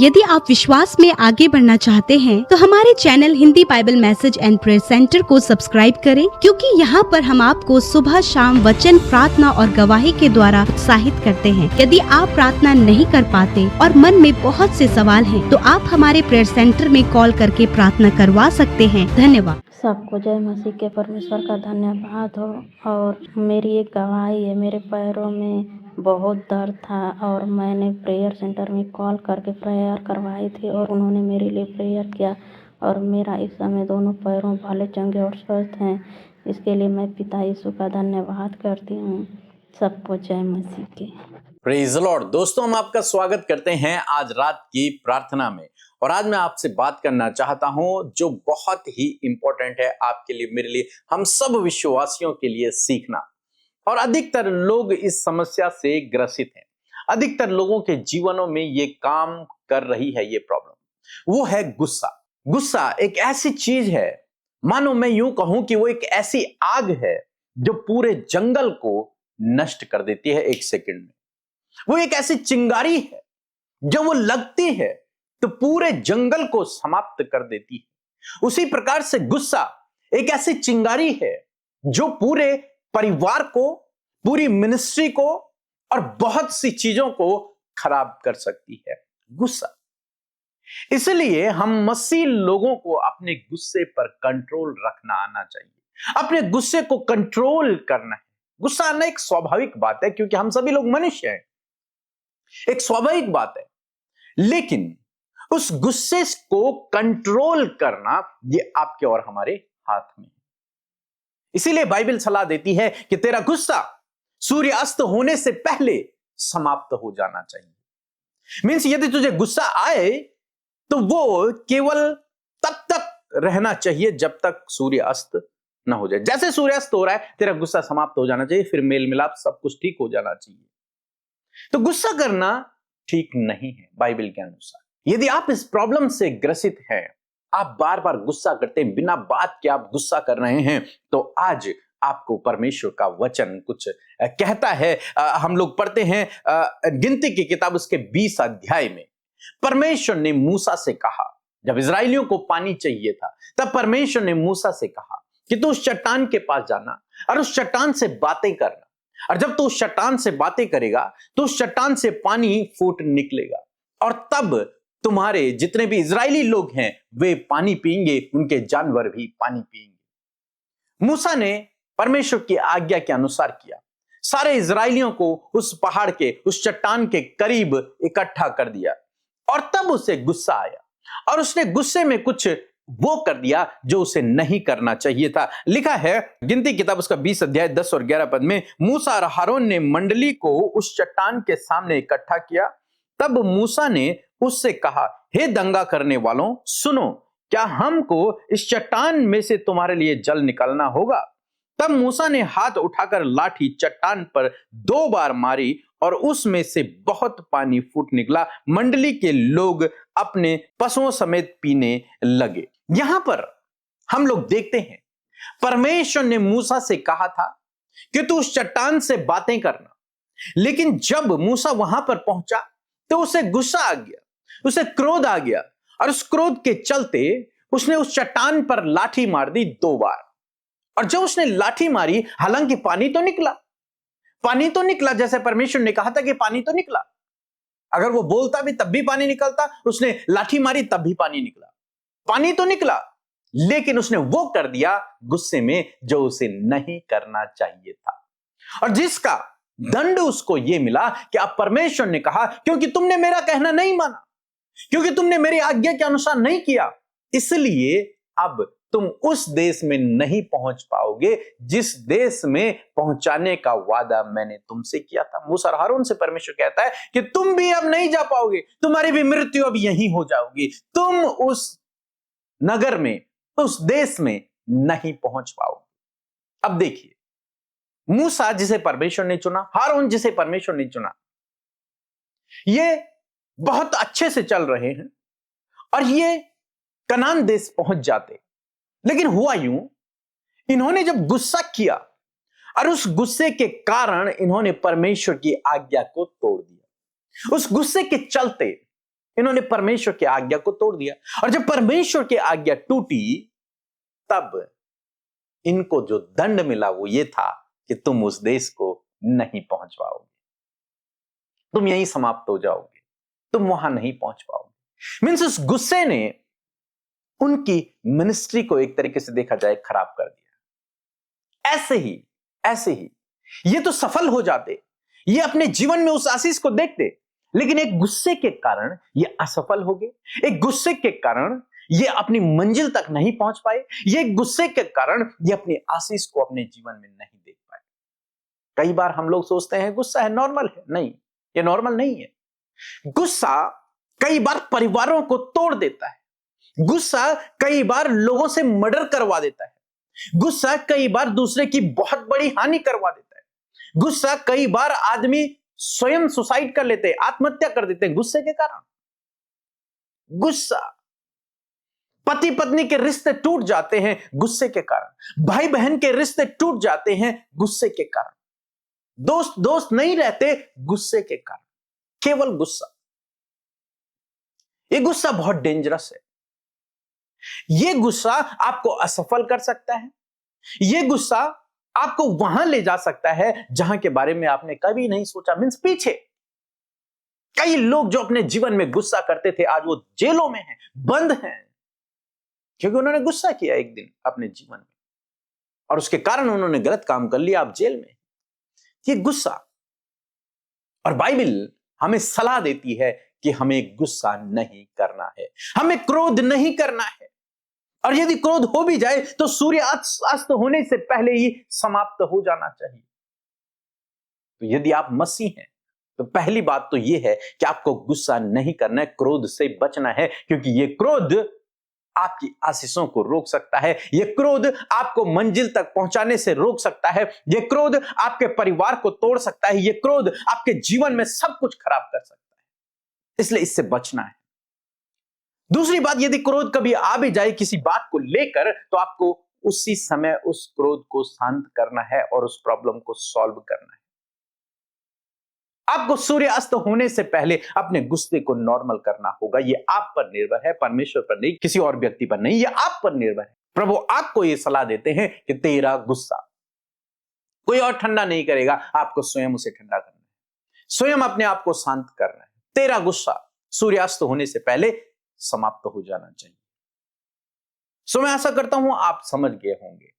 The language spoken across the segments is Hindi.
यदि आप विश्वास में आगे बढ़ना चाहते हैं तो हमारे channel Hindi Bible message and prayer centre को सब्सक्राइब करें, क्योंकि यहाँ पर हम आपको सुबह शाम वचन, प्रार्थना और गवाही के द्वारा उत्साहित करते हैं। यदि आप प्रार्थना नहीं कर पाते और मन में बहुत से सवाल हैं, तो आप हमारे प्रेयर सेंटर में कॉल करके प्रार्थना करवा सकते हैं। धन्यवाद। सबको जय मसीह के परमेश्वर का धन्यवाद हो। और मेरी एक गवाही है, मेरे पैरों में बहुत दर्द था और मैंने प्रेयर सेंटर में कॉल करके प्रेयर करवाई थी और उन्होंने मेरे लिए प्रेयर किया और मेरा इस समय दोनों पैरों भले चंगे और स्वस्थ हैं। इसके लिए मैं पिता यीशु का धन्यवाद करती हूँ। सबको जय मसीह की। Praise the Lord. दोस्तों, हम आपका स्वागत करते हैं आज रात की प्रार्थना में। और आज मैं आपसे बात करना चाहता हूं जो बहुत ही इंपॉर्टेंट है आपके लिए, मेरे लिए, हम सब विश्वासियों के लिए सीखना। और अधिकतर लोग इस समस्या से ग्रसित हैं। अधिकतर लोगों के जीवनों में ये काम कर रही है ये प्रॉब्लम। वो है गुस्सा। गुस्सा एक ऐसी चीज है, मानो मैं यूं कहूं कि वो एक ऐसी आग है जो पूरे जंगल को नष्ट कर देती है एक सेकंड में। वो एक ऐसी चिंगारी है जब वो लगती है तो पूरे जंगल को समाप्त कर देती है। उसी प्रकार से गुस्सा एक ऐसी चिंगारी है जो पूरे परिवार को, पूरी मिनिस्ट्री को और बहुत सी चीजों को खराब कर सकती है। गुस्सा। इसलिए हम मसीह लोगों को अपने गुस्से पर कंट्रोल रखना आना चाहिए। अपने गुस्से को कंट्रोल करना है। गुस्सा आना एक स्वाभाविक बात है, क्योंकि हम सभी लोग मनुष्य हैं। एक स्वाभाविक बात है, लेकिन उस गुस्से को कंट्रोल करना ये आपके और हमारे हाथ में है। इसीलिए बाइबल सलाह देती है कि तेरा गुस्सा सूर्यास्त होने से पहले समाप्त हो जाना चाहिए। मींस यदि तुझे गुस्सा आए तो वो केवल तब तक रहना चाहिए जब तक सूर्यास्त ना हो जाए। जैसे सूर्यास्त हो रहा है तेरा गुस्सा समाप्त हो जाना चाहिए, फिर मेल मिलाप सब कुछ ठीक हो जाना चाहिए। तो गुस्सा करना ठीक नहीं है बाइबल के अनुसार। यदि आप इस प्रॉब्लम से ग्रसित हैं, आप बार बार गुस्सा करते हैं, बिना बात के आप गुस्सा कर रहे हैं, तो आज आपको परमेश्वर का वचन कुछ कहता है। हम लोग पढ़ते हैं गिनती की किताब उसके 20 अध्याय में परमेश्वर ने मूसा से कहा, जब इजरायलियों को पानी चाहिए था तब परमेश्वर ने मूसा से कहा कि तू उस चट्टान के पास जाना और उस चट्टान से बातें करना, और जब तू उस चट्टान से बातें करेगा तो उस चट्टान से पानी फूट निकलेगा और तब तुम्हारे जितने भी इजरायली लोग हैं वे पानी पिएंगे, उनके जानवर भी पानी पिएंगे। मूसा ने परमेश्वर की आज्ञा के अनुसार किया। सारे इजरायलियों को उस पहाड़ के, उस चट्टान के करीब इकट्ठा कर दिया और तब उसे गुस्सा आया और उसने गुस्से में कुछ वो कर दिया जो उसे नहीं करना चाहिए था। लिखा है गिनती किताब उसका 20 अध्याय 10 और 11 पद में, मूसा और हारून ने मंडली को उस चट्टान के सामने इकट्ठा किया। तब मूसा ने उससे कहा, हे दंगा करने वालों, सुनो, क्या हमको इस चट्टान में से तुम्हारे लिए जल निकालना होगा? तब मूसा ने हाथ उठाकर लाठी चट्टान पर 2 बार मारी और उसमें से बहुत पानी फूट निकला। मंडली के लोग अपने पशुओं समेत पीने लगे। यहां पर हम लोग देखते हैं परमेश्वर ने मूसा से कहा था कि तू उस चट्टान से बातें करना, लेकिन जब मूसा वहां पर पहुंचा तो उसे गुस्सा आ गया, उसे क्रोध आ गया और उस क्रोध के चलते उसने उस चट्टान पर लाठी मार दी 2 बार। और जब उसने लाठी मारी, हालांकि पानी तो निकला जैसे परमेश्वर ने कहा था कि पानी तो निकला। अगर वो बोलता भी तब भी पानी निकलता, उसने लाठी मारी तब भी पानी निकला। पानी तो निकला, लेकिन उसने वो कर दिया गुस्से में जो उसे नहीं करना चाहिए था। और जिसका दंड उसको ये मिला कि अब परमेश्वर ने कहा, क्योंकि तुमने मेरा कहना नहीं माना, क्योंकि तुमने मेरी आज्ञा के अनुसार नहीं किया, इसलिए अब तुम उस देश में नहीं पहुंच पाओगे जिस देश में पहुंचाने का वादा मैंने तुमसे किया था। मूसा और हारून से परमेश्वर कहता है कि तुम भी अब नहीं जा पाओगे, तुम्हारी भी मृत्यु अब यहीं हो जाओगी, तुम उस नगर में, उस देश में नहीं पहुंच पाओगे। अब देखिए, मूसा जिसे परमेश्वर ने चुना, हारून जिसे परमेश्वर ने चुना, ये बहुत अच्छे से चल रहे हैं और ये कनान देश पहुंच जाते। लेकिन हुआ यूं, इन्होंने जब गुस्सा किया और उस गुस्से के कारण इन्होंने परमेश्वर की आज्ञा को तोड़ दिया। उस गुस्से के चलते इन्होंने परमेश्वर की आज्ञा को तोड़ दिया, और जब परमेश्वर की आज्ञा टूटी तब इनको जो दंड मिला वो ये था कि तुम उस देश को नहीं पहुंच पाओगे, तुम यहीं समाप्त हो जाओगे, तुम वहां नहीं पहुंच पाओगे। मीन्स उस गुस्से ने उनकी मिनिस्ट्री को एक तरीके से देखा जाए खराब कर दिया। ऐसे ही ये तो सफल हो जाते, ये अपने जीवन में उस आशीष को देखते, लेकिन एक गुस्से के कारण ये असफल हो गए, एक गुस्से के कारण ये अपनी मंजिल तक नहीं पहुंच पाए, ये गुस्से के कारण ये अपनी आशीष को अपने जीवन में नहीं देख पाए। कई बार हम लोग सोचते हैं गुस्सा है, नॉर्मल है। नहीं, ये नॉर्मल नहीं है। गुस्सा कई बार परिवारों को तोड़ देता है, गुस्सा कई बार लोगों से मर्डर करवा देता है, गुस्सा कई बार दूसरे की बहुत बड़ी हानि करवा देता है, गुस्सा कई बार आदमी स्वयं सुसाइड कर लेते हैं, आत्महत्या कर देते हैं गुस्से के कारण। गुस्सा, पति पत्नी के रिश्ते टूट जाते हैं गुस्से के कारण, भाई बहन के रिश्ते टूट जाते हैं गुस्से के कारण, दोस्त दोस्त नहीं रहते गुस्से के कारण। केवल गुस्सा, ये गुस्सा बहुत डेंजरस है। ये गुस्सा आपको असफल कर सकता है, ये गुस्सा आपको वहां ले जा सकता है जहां के बारे में आपने कभी नहीं सोचा। मीन्स पीछे कई लोग जो अपने जीवन में गुस्सा करते थे आज वो जेलों में हैं, बंद हैं, क्योंकि उन्होंने गुस्सा किया एक दिन अपने जीवन में और उसके कारण उन्होंने गलत काम कर लिया, आप जेल में। ये गुस्सा, और बाइबल हमें सलाह देती है कि हमें गुस्सा नहीं करना है, हमें क्रोध नहीं करना है, और यदि क्रोध हो भी जाए तो सूर्य अस्त होने से पहले ही समाप्त हो जाना चाहिए। तो यदि आप मसीह हैं तो पहली बात तो यह है कि आपको गुस्सा नहीं करना है, क्रोध से बचना है, क्योंकि यह क्रोध आपकी आशीषों को रोक सकता है, यह क्रोध आपको मंजिल तक पहुंचाने से रोक सकता है, यह क्रोध आपके परिवार को तोड़ सकता है, यह क्रोध आपके जीवन में सब कुछ खराब कर सकता है। इसलिए इससे बचना है। दूसरी बात, यदि क्रोध कभी आ भी जाए किसी बात को लेकर तो आपको उसी समय उस क्रोध को शांत करना है और उस प्रॉब्लम को सॉल्व करना है। आपको सूर्य अस्त होने से पहले अपने गुस्से को नॉर्मल करना होगा। यह आप पर निर्भर है, परमेश्वर पर नहीं, किसी और व्यक्ति पर नहीं, यह आप पर निर्भर है। प्रभु आपको यह सलाह देते हैं कि तेरा गुस्सा कोई और ठंडा नहीं करेगा, आपको स्वयं उसे ठंडा करना है, स्वयं अपने आप को शांत करना है। तेरा गुस्सा सूर्यास्त होने से पहले समाप्त हो जाना चाहिए। सो मैं आशा करता हूं आप समझ गए होंगे।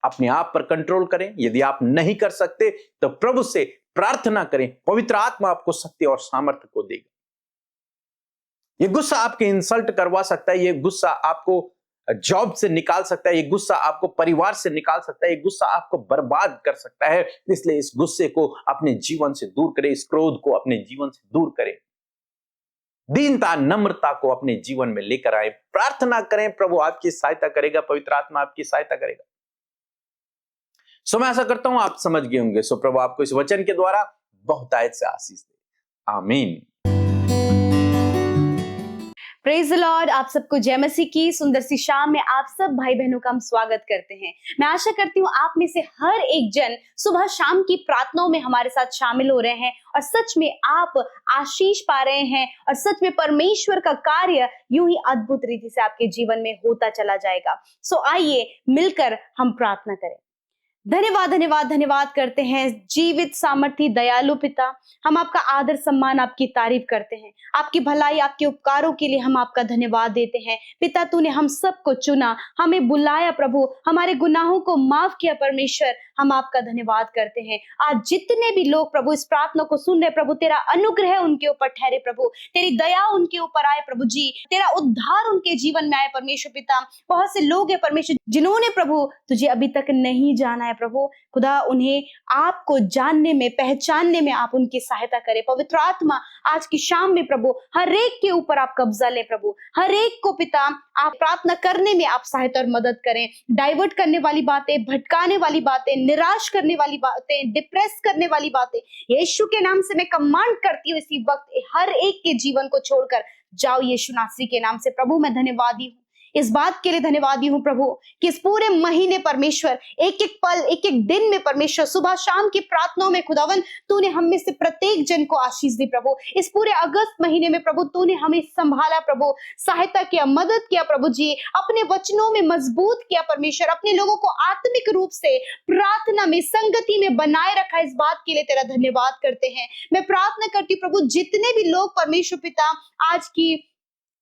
अपने आप पर कंट्रोल करें, यदि आप नहीं कर सकते तो प्रभु से प्रार्थना करें, पवित्र आत्मा आपको शक्ति और सामर्थ्य को देगा। यह गुस्सा आपके इंसल्ट करवा सकता है, यह गुस्सा आपको जॉब से निकाल सकता है, यह गुस्सा आपको परिवार से निकाल सकता है, यह गुस्सा आपको बर्बाद कर सकता है। इसलिए इस गुस्से को अपने जीवन से दूर करें, इस क्रोध को अपने जीवन से दूर करें, दीनता नम्रता को अपने जीवन में लेकर आए, प्रार्थना करें, प्रभु आपकी सहायता करेगा, पवित्र आत्मा आपकी सहायता करेगा। सो मैं आशा करता हूं आप समझ गए होंगे। सो प्रभु आपको इस वचन के द्वारा बहुतायत से आशीष दे। आमीन। Praise the Lord. आप सबको जय मसीह की सुंदर सी शाम में आप सब भाई बहनों का हम स्वागत करते हैं। मैं आशा करती हूँ आप में से हर एक जन सुबह शाम की प्रार्थनाओं में हमारे साथ शामिल हो रहे हैं और सच में आप आशीष पा रहे हैं और सच में परमेश्वर का कार्य यूं ही अद्भुत रीति से आपके जीवन में होता चला जाएगा। सो आइए मिलकर हम प्रार्थना करें। धन्यवाद धन्यवाद धन्यवाद करते हैं जीवित सामर्थी दयालु पिता, हम आपका आदर सम्मान आपकी तारीफ करते हैं। आपकी भलाई आपके उपकारों के लिए हम आपका धन्यवाद देते हैं। पिता तूने हम सबको चुना, हमें बुलाया प्रभु, हमारे गुनाहों को माफ किया परमेश्वर, हम आपका धन्यवाद करते हैं। आज जितने भी लोग प्रभु इस प्रार्थना को सुन रहे प्रभु, तेरा अनुग्रह उनके ऊपर ठहरे प्रभु, तेरी दया उनके ऊपर आए प्रभु जी, तेरा उद्धार उनके जीवन में आए परमेश्वर पिता। बहुत से लोग हैं परमेश्वर जिन्होंने प्रभु तुझे अभी तक नहीं जाना है प्रभु, खुदा उन्हें आपको जानने में पहचानने में आप उनकी सहायता करें। पवित्र आत्मा आज की शाम में प्रभु हर एक के ऊपर आप कब्जा ले प्रभु, हर एक को पिता आप प्रार्थना करने में आप सहायता और मदद करें। डाइवर्ट करने वाली बातें, भटकाने वाली बातें, निराश करने वाली बातें, डिप्रेस करने वाली बातें, यीशु के नाम से मैं कमांड करती हूँ इसी वक्त हर एक के जीवन को छोड़कर जाओ। यीशु नासरी के नाम से प्रभु मैं धन्यवादी हूँ, इस बात के लिए धन्यवादी हूँ प्रभु कि इस पूरे महीने परमेश्वर एक एक पल एक एक दिन में परमेश्वर सुबह शाम की प्रार्थनाओं में खुदावन तूने हम में से प्रत्येक जन को आशीष दी प्रभु। इस पूरे अगस्त महीने में प्रभु तूने हमें संभाला प्रभु, सहायता किया, मदद किया प्रभु जी, अपने वचनों में मजबूत किया परमेश्वर, अपने लोगों को आत्मिक रूप से प्रार्थना में संगति में बनाए रखा। इस बात के लिए तेरा धन्यवाद करते हैं। मैं प्रार्थना करती हूँ प्रभु जितने भी लोग परमेश्वर पिता आज की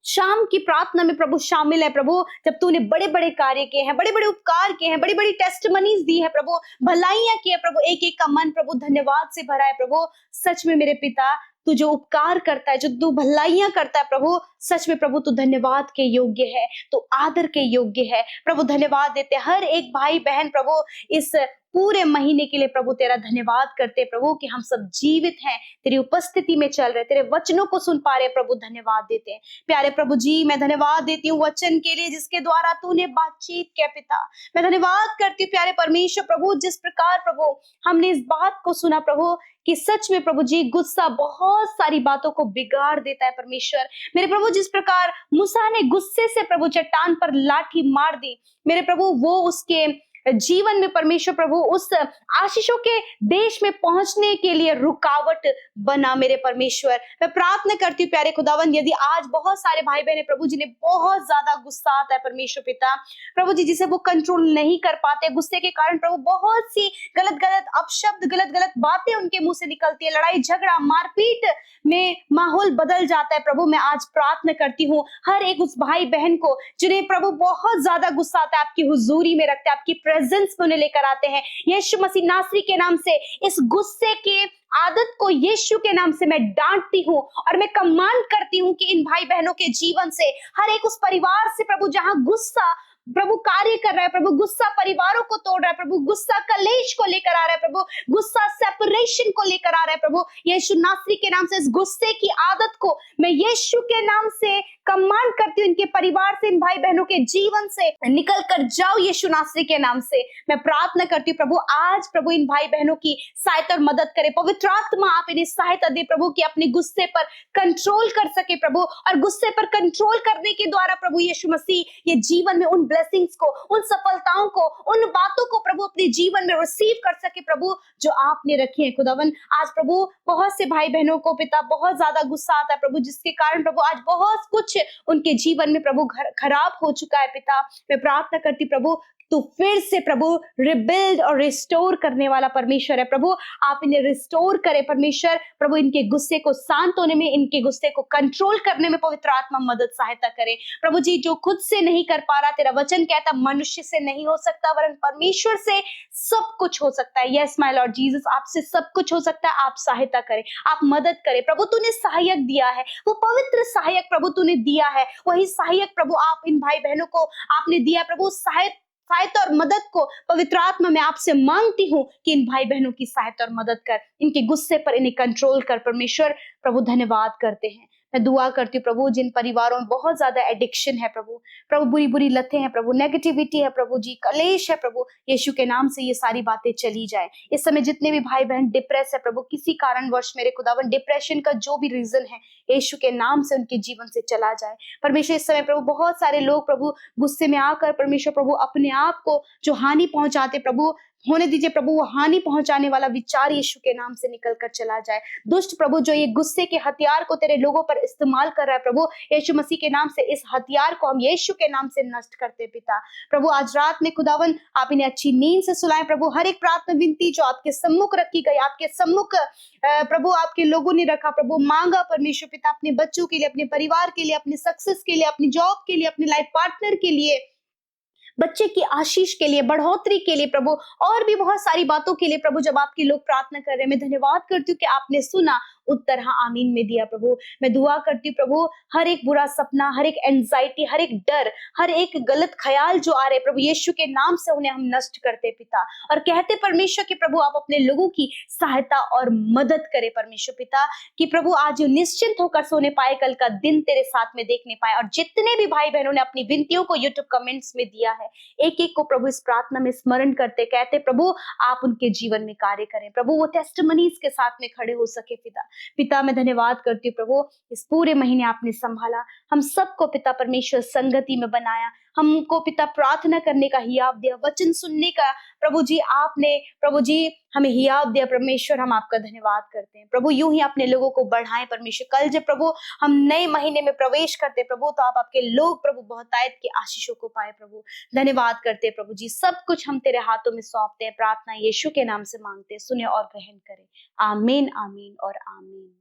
शाम की प्रार्थना में प्रभु शामिल है प्रभु, जब तूने बड़े बड़े कार्य किए हैं, बड़े बड़े उपकार किए हैं, बड़ी बड़ी टेस्टमनीज दी है प्रभु, भलाइयां की है प्रभु, एक एक का मन प्रभु धन्यवाद से भरा है प्रभु। सच में मेरे पिता तू जो उपकार करता है, जो तू भलाइयां करता है प्रभु, सच में प्रभु तू धन्यवाद के योग्य है, तू आदर के योग्य है प्रभु। धन्यवाद देते हर एक भाई बहन प्रभु इस पूरे महीने के लिए प्रभु तेरा धन्यवाद करते प्रभु कि हम सब जीवित हैं, तेरी उपस्थिति में चल रहे, तेरे वचनों को सुन पा रहे प्रभु। धन्यवाद देते हैं प्यारे प्रभु जी। मैं धन्यवाद देती हूँ वचन के लिए जिसके द्वारा तूने बातचीत किया पिता। मैं धन्यवाद करती हूँ प्यारे परमेश्वर प्रभु जिस प्रकार प्रभु हमने इस बात को सुना प्रभु कि सच में प्रभु जी गुस्सा बहुत सारी बातों को बिगाड़ देता है परमेश्वर। मेरे प्रभु जिस प्रकार मूसा ने गुस्से से प्रभु चट्टान पर लाठी मार दी मेरे प्रभु, वो उसके जीवन में परमेश्वर प्रभु उस आशीषों के देश में पहुंचने के लिए रुकावट बना मेरे परमेश्वर। मैं प्रार्थना करती हूँ प्यारे खुदावन, यदि आज बहुत सारे भाई बहन प्रभु जिन्हें बहुत ज्यादा गुस्सा आता है परमेश्वर पिता प्रभु जी, जिसे वो कंट्रोल नहीं कर पाते, गुस्से के कारण प्रभु बहुत सी गलत गलत अपशब्द, गलत गलत बातें उनके मुंह से निकलती है, लड़ाई झगड़ा मारपीट में माहौल बदल जाता है प्रभु। मैं आज प्रार्थना करती हूँ हर एक उस भाई बहन को जिन्हें प्रभु बहुत ज्यादा गुस्सा आता है, आपकी हुजूरी में रखते हैं, आपकी प्रेजेंस में उन्हें लेकर आते हैं। यीशु मसीह नासरी के नाम से इस गुस्से के आदत को यीशु के नाम से मैं डांटती हूँ और मैं कमांड करती हूँ कि इन भाई बहनों के जीवन से, हर एक उस परिवार से प्रभु जहां गुस्सा प्रभु कार्य कर रहा है प्रभु, गुस्सा परिवारों को तोड़ रहा है प्रभु, गुस्सा कलेश को लेकर आ रहा है प्रभु, गुस्सा सेपरेशन को लेकर आ रहा है प्रभु, यीशु नासरी के नाम से इस गुस्से की आदत को मैं यीशु के नाम से कमांड करती हूँ, इनके परिवार से, इन भाई बहनों के जीवन से निकल कर जाओ यीशु नासरी के नाम से। मैं प्रार्थना करती हूँ प्रभु आज प्रभु इन भाई बहनों की सहायता और मदद करे, पवित्र आत्मा आप इन्हें सहायता दे प्रभु कि अपने गुस्से पर कंट्रोल कर सके प्रभु, और गुस्से पर कंट्रोल करने के द्वारा प्रभु यीशु मसीह ये जीवन में उन ब्लेसिंग्स को, उन सफलताओं को, उन बातों को प्रभु अपने जीवन में रिसीव कर सके प्रभु जो आपने रखी है खुदावन। आज प्रभु बहुत से भाई बहनों को पिता बहुत ज्यादा गुस्सा आता है प्रभु, जिसके कारण प्रभु आज बहुत कुछ उनके जीवन में प्रभु खराब हो चुका है पिता। मैं प्रार्थना करती प्रभु तो फिर से प्रभु रिबिल्ड और रिस्टोर करने वाला परमेश्वर है प्रभु, आप इन्हें रिस्टोर करें परमेश्वर प्रभु, इनके गुस्से को शांत होने में, इनके गुस्से को कंट्रोल करने में पवित्र आत्मा मदद सहायता करे प्रभु जी। जो खुद से नहीं कर पा रहा, तेरा वचन कहता मनुष्य से नहीं हो सकता वरन परमेश्वर से सब कुछ हो सकता है। यस माय लॉर्ड जीसस, आपसे सब कुछ हो सकता है, आप सहायता करें, आप मदद करें प्रभु। तूने सहायक दिया है, वो पवित्र सहायक प्रभु तूने दिया है, वही सहायक प्रभु आप इन भाई बहनों को आपने दिया प्रभु। सहायता और मदद को पवित्र आत्मा में आपसे मांगती हूँ कि इन भाई बहनों की सहायता और मदद कर, इनके गुस्से पर इन्हें कंट्रोल कर परमेश्वर प्रभु। धन्यवाद करते हैं। मैं दुआ करती हूँ प्रभु जिन परिवारों में बहुत ज्यादा एडिक्शन है प्रभु बुरी बुरी लतें हैं प्रभु, नेगेटिविटी है प्रभु जी, कलेश है प्रभु, यीशु के नाम से ये सारी बातें चली जाए। इस समय जितने भी भाई बहन डिप्रेस है प्रभु, किसी कारणवश मेरे खुदावन डिप्रेशन का जो भी रीजन है यीशु के नाम से उनके जीवन से चला जाए परमेश्वर। इस समय प्रभु बहुत सारे लोग प्रभु गुस्से में आकर परमेश्वर प्रभु अपने आप को जो हानि पहुंचाते प्रभु, होने दीजिए प्रभु वो हानि पहुंचाने वाला विचार यीशु के नाम से निकल कर चला जाए। दुष्ट प्रभु जो ये गुस्से के हथियार को तेरे लोगों पर इस्तेमाल कर रहा है प्रभु, यीशु मसीह के नाम से इस हथियार को हम यीशु के नाम से नष्ट करते पिता प्रभु। आज रात में खुदावन आप इन्हें अच्छी नींद से सुलाएं प्रभु। हर एक प्रार्थना विनती जो आपके सम्मुख रखी गई, आपके सम्मुख प्रभु आपके लोगों ने रखा प्रभु, मांगा परमेश्वर पिता अपने बच्चों के लिए, अपने परिवार के लिए, अपने सक्सेस के लिए, अपनी जॉब के लिए, अपने लाइफ पार्टनर के लिए, बच्चे की आशीष के लिए, बढ़ोतरी के लिए प्रभु, और भी बहुत सारी बातों के लिए प्रभु जब आपके लोग प्रार्थना कर रहे हैं। मैं धन्यवाद करती हूँ कि आपने सुना, उत्तर हाँ आमीन में दिया प्रभु। मैं दुआ करती हूँ प्रभु हर एक बुरा सपना, हर एक एंजाइटी, हर एक डर, हर एक गलत ख्याल जो आ रहे प्रभु यीशु के नाम से उन्हें हम नष्ट करते पिता, और कहते परमेश्वर कि प्रभु आप अपने लोगों की सहायता और मदद करें परमेश्वर पिता, कि प्रभु आज निश्चिंत होकर सोने पाए, कल का दिन तेरे साथ में देखने पाए। और जितने भी भाई बहनों ने अपनी विनतियों को यूट्यूब कमेंट्स में दिया है, एक एक को प्रभु इस प्रार्थना में स्मरण करते कहते प्रभु आप उनके जीवन में कार्य करें प्रभु, वो टेस्टिमनीज के साथ में खड़े हो सके पिता। पिता मैं धन्यवाद करती हूँ प्रभु, इस पूरे महीने आपने संभाला, हम सबको पिता परमेश्वर संगति में बनाया, हमको पिता प्रार्थना करने का हियाव दिया, वचन सुनने का प्रभु जी आपने प्रभु जी हमें हियाव दिया। परमेश्वर हम आपका धन्यवाद करते हैं प्रभु, यूं ही अपने लोगों को बढ़ाएं परमेश्वर। कल जब प्रभु हम नए महीने में प्रवेश करते प्रभु, तो आप आपके लोग प्रभु बहुतायत की आशीषों को पाए प्रभु। धन्यवाद करते हैं प्रभु जी, सब कुछ हम तेरे हाथों में सौंपते हैं, प्रार्थना यीशु के नाम से मांगते हैं, सुने और ग्रहण करें। आमीन आमीन और आमीन।